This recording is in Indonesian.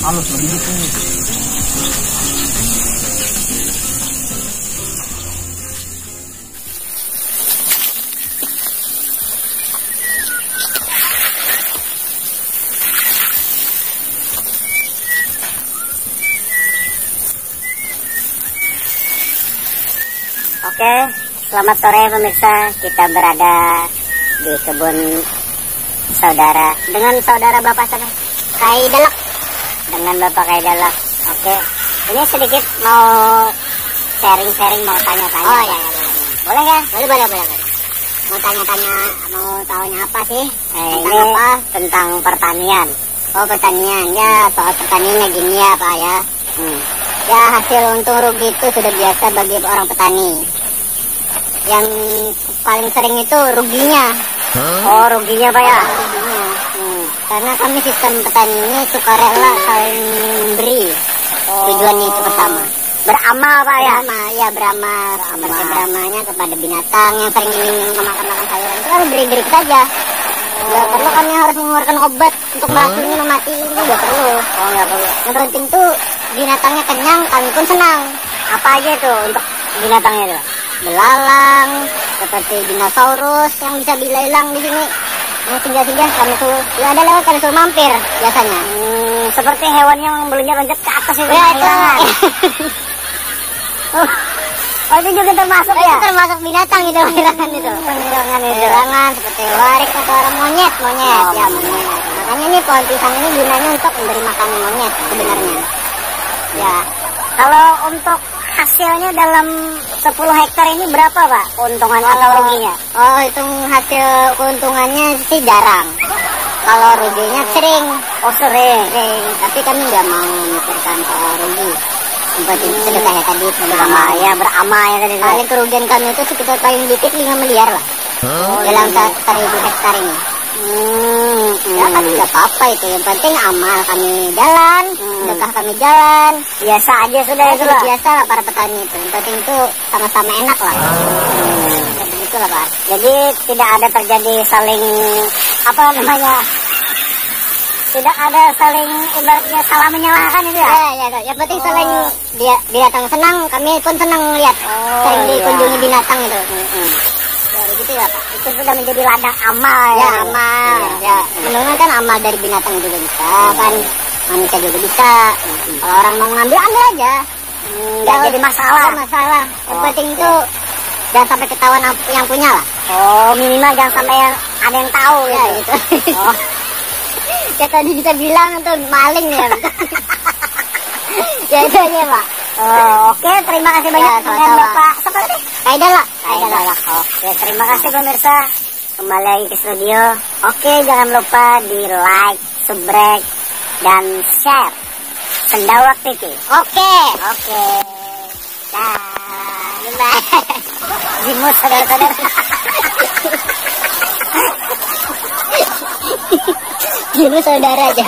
Halus lebih gitu. Oke, selamat sore pemirsa. Kita berada di kebun saudara dengan saudara Bapak sana Kaidalak. Dengan Bapak Kaidalak. Oke, ini sedikit mau sharing-sharing, mau tanya-tanya. Oh ya, boleh kan? boleh. Mau tanya-tanya, mau tahunya apa sih? Ini apa? Tentang pertanian. Oh, pertanian. Ya, soal pertaniannya gini ya Pak ya. Ya, hasil untung rugi itu sudah biasa bagi orang petani. Yang paling sering itu ruginya. Oh, ruginya Pak ya? Ruginya. Karena kami sistem petani ini sukarela saling memberi. Tujuannya itu pertama. Beramal Pak ya? Beramal. Seperti beramalnya kepada binatang yang sering ingin memakan sayuran itu kan beri saja. Nggak perlu kami harus mengeluarkan obat untuk ini memati, itu nggak perlu. Oh, nggak perlu. Yang penting tuh binatangnya kenyang, kami pun senang. Apa aja tuh untuk binatangnya tuh? Belalang, seperti dinosaurus yang bisa dilelang di sini. Yang singgah-singgah kami tuh, ya ada lewat kami suruh mampir biasanya. Seperti hewan yang loncat ke atas itu. Ya, itu. Oh, itu juga termasuk ya? Itu termasuk binatang itu, penyerangan seperti warik atau orang monyet. Ya, monyet. Makanya ini pohon pisang ini gunanya untuk memberi makan monyet sebenarnya. Ya, kalau untuk hasilnya dalam 10 hektar ini berapa Pak keuntungan atau ruginya? Oh, hitung hasil keuntungannya sih jarang. Kalau ruginya sering. Oh, sering. Tapi kami nggak mau memikirkan soal rugi. Seperti sedekah ya tadi, beramal ya tadi. Paling kerugian kami itu sekitar paling dikit 5 miliar lah. Dalam 1.000 hektar ini. Ya kan nggak apa-apa itu. Yang penting amal kami jalan, sedekah kami jalan. Biasa aja sudah itu lah. Biasa lah para petani itu. Yang penting itu sama-sama enak lah. Begitulah Pak. Jadi tidak ada terjadi saling apa namanya? Tidak ada saling ibaratnya salah menyalahkan itu ya? Ya. Yang penting saling binatang senang, kami pun senang lihat. Sering dikunjungi binatang itu. Ya begitu ya Pak. Itu sudah menjadi ladang amal ya. Amal. Ya, menurut kan amal dari binatang juga bisa kan, manusia juga bisa. Kalau orang mau ngambil, ambil aja. Nggak jadi masalah. Yang penting itu jangan sampai ketahuan yang punya lah. Oh, minimal jangan sampai ada yang tahu ya gitu. Oh. Ya tadi bisa bilang itu maling ya. Ya itu aja Pak. Oh, oke, terima kasih banyak dengan Bapak seperti Kaidalak. Oke, terima kasih pemirsa. Kembali lagi ke studio. Oke, jangan lupa di like, subscribe, dan share Sendawak TV. Oke. Dah. Jimut saudara-saudara. Jimut saudara aja.